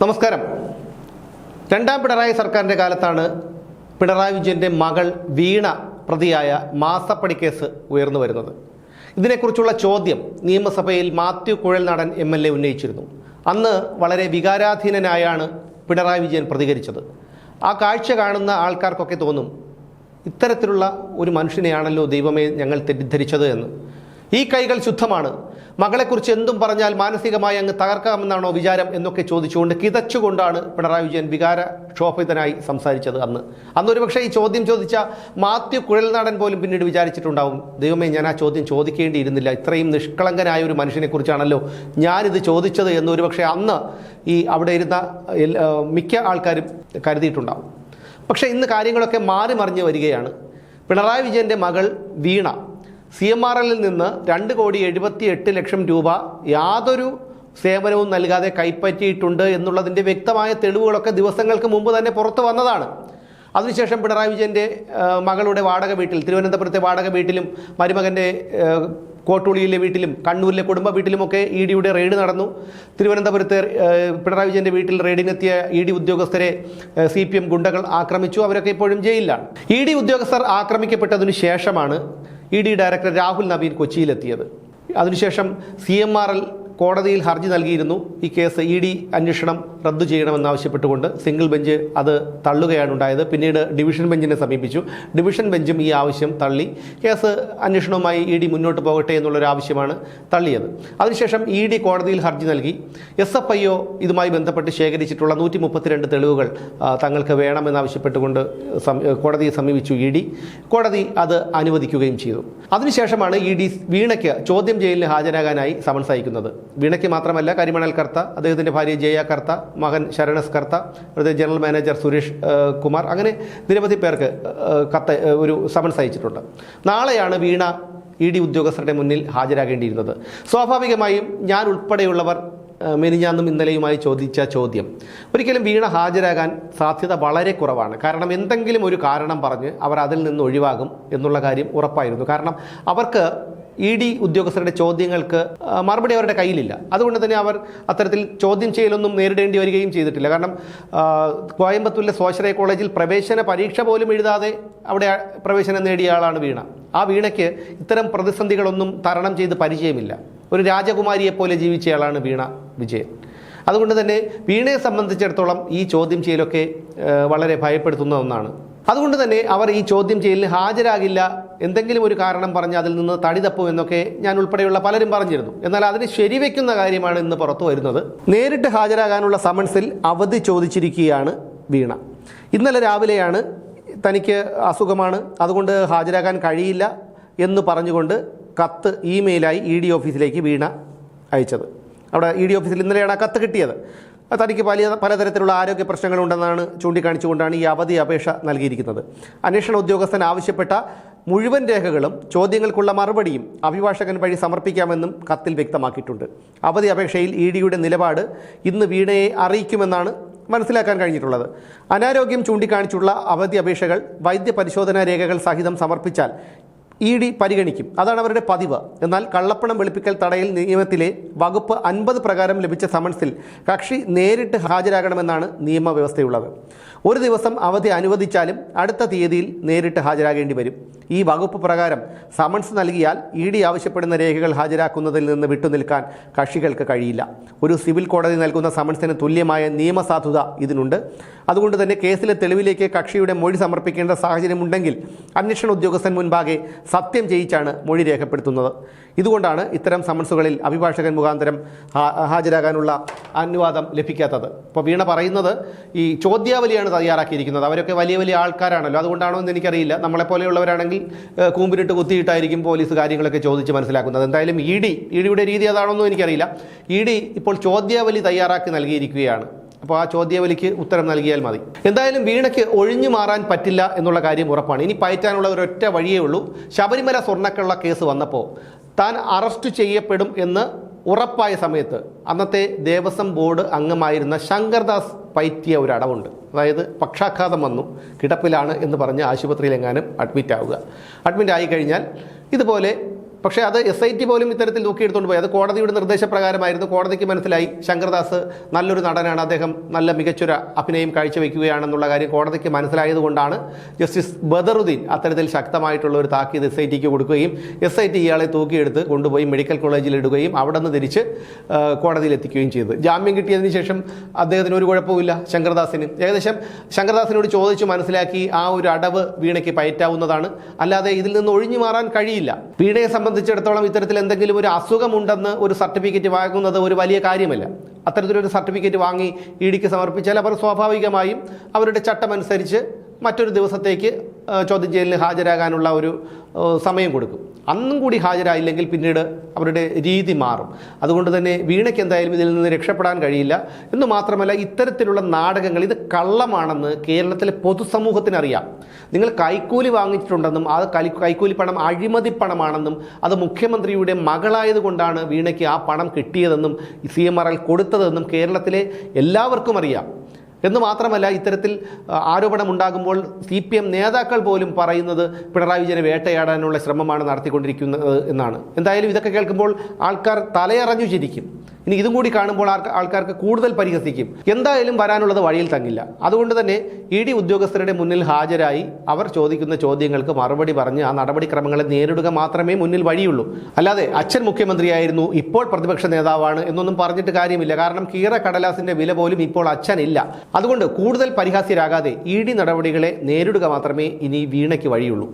നമസ്കാരം. രണ്ടാം പിണറായി സർക്കാരിൻ്റെ കാലത്താണ് പിണറായി വിജയൻ്റെ മകൾ വീണ പ്രതിയായ മാസപ്പടി കേസ് ഉയർന്നു വരുന്നത്. ഇതിനെക്കുറിച്ചുള്ള ചോദ്യം നിയമസഭയിൽ മാത്യു കുഴൽനാടൻ MLA ഉന്നയിച്ചിരുന്നു. അന്ന് വളരെ വികാരാധീനനായാണ് പിണറായി വിജയൻ പ്രതികരിച്ചത്. ആ കാഴ്ച കാണുന്ന ആൾക്കാർക്കൊക്കെ തോന്നും, ഇത്തരത്തിലുള്ള ഒരു മനുഷ്യനെയാണല്ലോ ദൈവമേ ഞങ്ങൾ തെറ്റിദ്ധരിച്ചത് എന്ന്. ഈ കൈകൾ ശുദ്ധമാണ്, മകളെക്കുറിച്ച് എന്തും പറഞ്ഞാൽ മാനസികമായി അങ്ങ് തകർക്കാമെന്നാണോ വിചാരം എന്നൊക്കെ ചോദിച്ചുകൊണ്ട് കിതച്ചുകൊണ്ടാണ് പിണറായി വിജയൻ വികാരക്ഷോഭിതനായി സംസാരിച്ചത്. അന്നൊരു പക്ഷേ ഈ ചോദ്യം ചോദിച്ച മാത്യു കുഴൽനാടൻ പോലും പിന്നീട് വിചാരിച്ചിട്ടുണ്ടാവും, ദൈവമേ ഞാൻ ആ ചോദ്യം ചോദിക്കേണ്ടിയിരുന്നില്ല, ഇത്രയും നിഷ്കളങ്കനായ ഒരു മനുഷ്യനെക്കുറിച്ചാണല്ലോ ഞാനിത് ചോദിച്ചത് എന്നൊരു പക്ഷേ അന്ന് ഈ അവിടെ ഇരുന്ന മിക്ക ആൾക്കാരും കരുതിയിട്ടുണ്ടാവും. പക്ഷേ ഇന്ന് കാര്യങ്ങളൊക്കെ മാറി മറിഞ്ഞ് വരികയാണ്. പിണറായി വിജയൻ്റെ മകൾ വീണ CMRL നിന്ന് 2,78,00,000 രൂപ യാതൊരു സേവനവും നൽകാതെ കൈപ്പറ്റിയിട്ടുണ്ട് എന്നുള്ളതിൻ്റെ വ്യക്തമായ തെളിവുകളൊക്കെ ദിവസങ്ങൾക്ക് മുമ്പ് തന്നെ പുറത്തു വന്നതാണ്. അതിനുശേഷം പിണറായി വിജയൻ്റെ മകളുടെ വാടക വീട്ടിൽ, തിരുവനന്തപുരത്തെ വാടക വീട്ടിലും മരുമകൻ്റെ കോട്ടൂളിയിലെ വീട്ടിലും കണ്ണൂരിലെ കുടുംബ വീട്ടിലുമൊക്കെ EDയുടെ റെയ്ഡ് നടന്നു. തിരുവനന്തപുരത്തെ പിണറായി വിജയൻ്റെ വീട്ടിൽ റെയ്ഡിനെത്തിയ ED ഉദ്യോഗസ്ഥരെ CPM ഗുണ്ടകൾ ആക്രമിച്ചു. അവരൊക്കെ ഇപ്പോഴും ജയിലിലാണ്. ED ഉദ്യോഗസ്ഥർ ആക്രമിക്കപ്പെട്ടതിനു ശേഷമാണ് ED ഡയറക്ടർ രാഹുൽ നവീൻ കൊച്ചിയിലെത്തിയത്. അതിനുശേഷം CMRL കോടതിയിൽ ഹർജി നൽകിയിരുന്നു. ഈ കേസ് ED അന്വേഷണം റദ്ദു ചെയ്യണമെന്നാവശ്യപ്പെട്ടുകൊണ്ട് സിംഗിൾ ബെഞ്ച് അത് തള്ളുകയാണ് ഉണ്ടായത്. പിന്നീട് ഡിവിഷൻ ബെഞ്ചിനെ സമീപിച്ചു. ഡിവിഷൻ ബെഞ്ചും ഈ ആവശ്യം തള്ളി. കേസ് അന്വേഷണവുമായി ED മുന്നോട്ട് പോകട്ടെ എന്നുള്ളൊരു ആവശ്യമാണ് തള്ളിയത്. അതിനുശേഷം ED കോടതിയിൽ ഹർജി നൽകി. SFIO ഇതുമായി ബന്ധപ്പെട്ട് ശേഖരിച്ചിട്ടുള്ള 132 തെളിവുകൾ തങ്ങൾക്ക് വേണമെന്നാവശ്യപ്പെട്ടുകൊണ്ട് കോടതിയെ സമീപിച്ചു ED. കോടതി അത് അനുവദിക്കുകയും ചെയ്തു. അതിനുശേഷമാണ് ED വീണയ്ക്ക് ചോദ്യം ചെയ്യലിന് ഹാജരാകാനായി സമൻസ് അയക്കുന്നത്. വീണയ്ക്ക് മാത്രമല്ല, കരിമണൽ കർത്ത, അദ്ദേഹത്തിൻ്റെ ഭാര്യ ജയ കർത്ത, മകൻ ശരണസ് കർത്ത, അവിടുത്തെ ജനറൽ മാനേജർ സുരേഷ് കുമാർ, അങ്ങനെ നിരവധി പേർക്ക് ഒരു സമൻസ് അയച്ചിട്ടുണ്ട്. നാളെയാണ് വീണ ED ഉദ്യോഗസ്ഥരുടെ മുന്നിൽ ഹാജരാകേണ്ടിയിരുന്നത്. സ്വാഭാവികമായും ഞാൻ ഉൾപ്പെടെയുള്ളവർ മെനിഞ്ഞാന്നും ഇന്നലെയുമായി ചോദിച്ച ചോദ്യം, ഒരിക്കലും വീണ ഹാജരാകാൻ സാധ്യത വളരെ കുറവാണ്. കാരണം എന്തെങ്കിലും ഒരു കാരണം പറഞ്ഞ് അവർ അതിൽ നിന്ന് ഒഴിവാകും എന്നുള്ള കാര്യം ഉറപ്പായിരുന്നു. കാരണം അവർക്ക് ED ഉദ്യോഗസ്ഥരുടെ ചോദ്യങ്ങൾക്ക് മറുപടി അവരുടെ കയ്യിലില്ല. അതുകൊണ്ട് തന്നെ അവർ അത്തരത്തിൽ ചോദ്യം ചെയ്യലൊന്നും നേരിടേണ്ടി വരികയും ചെയ്തിട്ടില്ല. കാരണം കോയമ്പത്തൂരിലെ സ്വാശ്രയ കോളേജിൽ പ്രവേശന പരീക്ഷ പോലും എഴുതാതെ അവിടെ പ്രവേശനം നേടിയ ആളാണ് വീണ. ആ വീണയ്ക്ക് ഇത്തരം പ്രതിസന്ധികളൊന്നും തരണം ചെയ്ത് പരിചയമില്ല. ഒരു രാജകുമാരിയെപ്പോലെ ജീവിച്ചയാളാണ് വീണ വിജയൻ. അതുകൊണ്ട് തന്നെ വീണയെ സംബന്ധിച്ചിടത്തോളം ഈ ചോദ്യം ചെയ്യലൊക്കെ വളരെ ഭയപ്പെടുത്തുന്ന ഒന്നാണ്. അതുകൊണ്ട് തന്നെ അവർ ഈ ചോദ്യം ചെയ്യലിന് ഹാജരാകില്ല, എന്തെങ്കിലും ഒരു കാരണം പറഞ്ഞ് അതിൽ നിന്ന് തടി തപ്പും എന്നൊക്കെ ഞാൻ ഉൾപ്പെടെയുള്ള പലരും പറഞ്ഞിരുന്നു. എന്നാൽ അതിന് ശരിവെക്കുന്ന കാര്യമാണ് ഇന്ന് പുറത്തു വരുന്നത്. നേരിട്ട് ഹാജരാകാനുള്ള സമൻസിൽ അവധി ചോദിച്ചിരിക്കുകയാണ് വീണ. ഇന്നലെ രാവിലെയാണ് തനിക്ക് അസുഖമാണ്, അതുകൊണ്ട് ഹാജരാകാൻ കഴിയില്ല എന്ന് പറഞ്ഞുകൊണ്ട് കത്ത് ഇമെയിലായി ED ഓഫീസിലേക്ക് വീണ അയച്ചത്. അവിടെ ED ഓഫീസിൽ ഇന്നലെയാണ് ആ കത്ത് കിട്ടിയത്. തനിക്ക് പലതരത്തിലുള്ള ആരോഗ്യ പ്രശ്നങ്ങളുണ്ടെന്നാണ് ചൂണ്ടിക്കാണിച്ചുകൊണ്ടാണ് ഈ അവധി അപേക്ഷ നൽകിയിരിക്കുന്നത്. അന്വേഷണ ഉദ്യോഗസ്ഥൻ ആവശ്യപ്പെട്ട മുഴുവൻ രേഖകളും ചോദ്യങ്ങൾക്കുള്ള മറുപടിയും അഭിഭാഷകൻ വഴി സമർപ്പിക്കാമെന്നും കത്തിൽ വ്യക്തമാക്കിയിട്ടുണ്ട്. അവധി അപേക്ഷയിൽ EDയുടെ നിലപാട് ഇന്ന് വീണയെ അറിയിക്കുമെന്നാണ് മനസ്സിലാക്കാൻ കഴിഞ്ഞിട്ടുള്ളത്. അനാരോഗ്യം ചൂണ്ടിക്കാണിച്ചുള്ള അവധി അപേക്ഷകൾ വൈദ്യപരിശോധനാ രേഖകൾ സഹിതം സമർപ്പിച്ചാൽ ED പരിഗണിക്കും. അതാണ് അവരുടെ പതിവ്. എന്നാൽ കള്ളപ്പണം വെളുപ്പിക്കൽ തടയൽ നിയമത്തിലെ വകുപ്പ് 50 പ്രകാരം ലഭിച്ച സമൻസിൽ കക്ഷി നേരിട്ട് ഹാജരാകണമെന്നാണ് നിയമവ്യവസ്ഥയുള്ളത്. ഒരു ദിവസം അവധി അനുവദിച്ചാലും അടുത്ത തീയതിയിൽ നേരിട്ട് ഹാജരാകേണ്ടി വരും. ഈ വകുപ്പ് പ്രകാരം സമൻസ് നൽകിയാൽ ED ആവശ്യപ്പെടുന്ന രേഖകൾ ഹാജരാക്കുന്നതിൽ നിന്ന് വിട്ടുനിൽക്കാൻ കക്ഷികൾക്ക് കഴിയില്ല. ഒരു സിവിൽ കോടതി നൽകുന്ന സമൻസിന് തുല്യമായ നിയമസാധുത ഇതിനുണ്ട്. അതുകൊണ്ട് തന്നെ കേസിലെ തെളിവിലേക്ക് കക്ഷിയുടെ മൊഴി സമർപ്പിക്കേണ്ട സാഹചര്യമുണ്ടെങ്കിൽ അന്വേഷണ ഉദ്യോഗസ്ഥൻ മുൻപാകെ സത്യം ചെയ്യിച്ചാണ് മൊഴി രേഖപ്പെടുത്തുന്നത്. ഇതുകൊണ്ടാണ് ഇത്തരം സമൻസുകളിൽ അഭിഭാഷകൻ മുഖാന്തരം ഹാജരാകാനുള്ള അനുവാദം ലഭിക്കാത്തത്. ഇപ്പോൾ വീണ പറയുന്നത് ഈ ചോദ്യാവലിയാണ് തയ്യാറാക്കിയിരിക്കുന്നത്. അവരൊക്കെ വലിയ വലിയ ആൾക്കാരാണല്ലോ, അതുകൊണ്ടാണോ എന്ന് എനിക്കറിയില്ല. നമ്മളെപ്പോലെയുള്ളവരാണെങ്കിൽ കൂമ്പിനിട്ട് കുത്തിയിട്ടായിരിക്കും പോലീസ് കാര്യങ്ങളൊക്കെ ചോദിച്ച് മനസ്സിലാക്കുന്നത്. എന്തായാലും EDയുടെ രീതി അതാണോന്നും എനിക്കറിയില്ല. ED ഇപ്പോൾ ചോദ്യാവലി തയ്യാറാക്കി നൽകിയിരിക്കുകയാണ്. അപ്പോൾ ആ ചോദ്യാവലിക്ക് ഉത്തരം നൽകിയാൽ മതി. എന്തായാലും വീണയ്ക്ക് ഒഴിഞ്ഞു മാറാൻ പറ്റില്ല എന്നുള്ള കാര്യം ഉറപ്പാണ്. ഇനി പയറ്റാനുള്ള ഒരൊറ്റ വഴിയേ ഉള്ളൂ. ശബരിമല സ്വർണ്ണക്കള്ള കേസ് വന്നപ്പോൾ താൻ അറസ്റ്റ് ചെയ്യപ്പെടും എന്ന് ഉറപ്പായ സമയത്ത് അന്നത്തെ ദേവസ്വം ബോർഡ് അംഗമായിരുന്ന ശങ്കർദാസ് പയറ്റിയ ഒരു അടവുണ്ട്. അതായത് പക്ഷാഘാതം വന്നു, കിടപ്പിലാണ് എന്ന് പറഞ്ഞ് ആശുപത്രിയിലെങ്ങാനും അഡ്മിറ്റ് ആവുക. അഡ്മിറ്റ് ആയി കഴിഞ്ഞാൽ ഇതുപോലെ പക്ഷേ അത് SIT പോലും ഇത്തരത്തിൽ തൂക്കിയെടുത്തുകൊണ്ട് പോയി. അത് കോടതിയുടെ നിർദ്ദേശപ്രകാരമായിരുന്നു. കോടതിക്ക് മനസ്സിലായി ശങ്കർദാസ് നല്ലൊരു നടനാണ്, അദ്ദേഹം നല്ല മികച്ചൊരു അഭിനയം കാഴ്ചവെക്കുകയാണെന്നുള്ള കാര്യം കോടതിക്ക് മനസ്സിലായതുകൊണ്ടാണ് ജസ്റ്റിസ് ബദറുദ്ദീൻ അത്തരത്തിൽ ശക്തമായിട്ടുള്ള ഒരു താക്കീത് SITക്ക് കൊടുക്കുകയും SIT ഇയാളെ തൂക്കിയെടുത്ത് കൊണ്ടുപോയി മെഡിക്കൽ കോളേജിൽ ഇടുകയും അവിടെ നിന്ന് തിരിച്ച് കോടതിയിൽ എത്തിക്കുകയും ചെയ്തത്. ജാമ്യം കിട്ടിയതിന് ശേഷം അദ്ദേഹത്തിന് ഒരു കുഴപ്പമില്ല. ശങ്കർദാസിന് ഏകദേശം ശങ്കർദാസിനോട് ചോദിച്ചു മനസ്സിലാക്കി ആ ഒരു അടവ് വീണയ്ക്ക് പയറ്റാവുന്നതാണ്, അല്ലാതെ ഇതിൽ നിന്ന് ഒഴിഞ്ഞു മാറാൻ കഴിയില്ല. വീണയെ സംബന്ധിച്ചിടത്തോളം ഇത്തരത്തിൽ എന്തെങ്കിലും ഒരു അസുഖമുണ്ടെന്ന് ഒരു സർട്ടിഫിക്കറ്റ് വാങ്ങുന്നത് ഒരു വലിയ കാര്യമല്ല. അത്തരത്തിലൊരു സർട്ടിഫിക്കറ്റ് വാങ്ങി EDക്ക് സമർപ്പിച്ചാൽ അവർ സ്വാഭാവികമായും അവരുടെ ചട്ടമനുസരിച്ച് മറ്റൊരു ദിവസത്തേക്ക് ചോദ്യം ചെയ്യലിന് ഹാജരാകാനുള്ള ഒരു സമയം കൊടുക്കും. അന്നും കൂടി ഹാജരായില്ലെങ്കിൽ പിന്നീട് അവരുടെ രീതി മാറും. അതുകൊണ്ട് തന്നെ വീണയ്ക്ക് എന്തായാലും ഇതിൽ നിന്ന് രക്ഷപ്പെടാൻ കഴിയില്ല. എന്ന് മാത്രമല്ല, ഇത്തരത്തിലുള്ള നാടകങ്ങൾ ഇത് കള്ളമാണെന്ന് കേരളത്തിലെ പൊതുസമൂഹത്തിനറിയാം. നിങ്ങൾ കൈക്കൂലി വാങ്ങിച്ചിട്ടുണ്ടെന്നും അത് കൈക്കൂലി പണം അഴിമതി പണമാണെന്നും അത് മുഖ്യമന്ത്രിയുടെ മകളായതുകൊണ്ടാണ് വീണയ്ക്ക് ആ പണം കിട്ടിയതെന്നും CMRL കൊടുത്തതെന്നും കേരളത്തിലെ എല്ലാവർക്കും അറിയാം. എന്ന് മാത്രമല്ല, ഇത്തരത്തിൽ ആരോപണമുണ്ടാകുമ്പോൾ CPM നേതാക്കൾ പോലും പറയുന്നത് പിണറായി വിജയനെ വേട്ടയാടാനുള്ള ശ്രമമാണ് നടത്തിക്കൊണ്ടിരിക്കുന്നത് എന്നാണ്. എന്തായാലും ഇതൊക്കെ കേൾക്കുമ്പോൾ ആൾക്കാർ തലയറഞ്ഞു ചിരിക്കും. ഇനി ഇതും കൂടി കാണുമ്പോൾ ആൾക്കാർക്ക് കൂടുതൽ പരിഹസിക്കും. എന്തായാലും വരാനുള്ളത് വഴിയിൽ തങ്ങില്ല. അതുകൊണ്ട് തന്നെ ED ഉദ്യോഗസ്ഥരുടെ മുന്നിൽ ഹാജരായി അവർ ചോദിക്കുന്ന ചോദ്യങ്ങൾക്ക് മറുപടി പറഞ്ഞ് ആ നടപടിക്രമങ്ങളെ നേരിടുക മാത്രമേ മുന്നിൽ വഴിയുള്ളൂ. അല്ലാതെ അച്ഛൻ മുഖ്യമന്ത്രിയായിരുന്നു, ഇപ്പോൾ പ്രതിപക്ഷ നേതാവാണ് എന്നൊന്നും പറഞ്ഞിട്ട് കാര്യമില്ല. കാരണം കീറ കടലാസിന്റെ വില പോലും ഇപ്പോൾ അച്ഛനില്ല. അതുകൊണ്ട് കൂടുതൽ പരിഹാസ്യരാകാതെ ED നടപടികളെ നേരിടുക മാത്രമേ ഇനി വീണയ്ക്ക് വഴിയുള്ളൂ.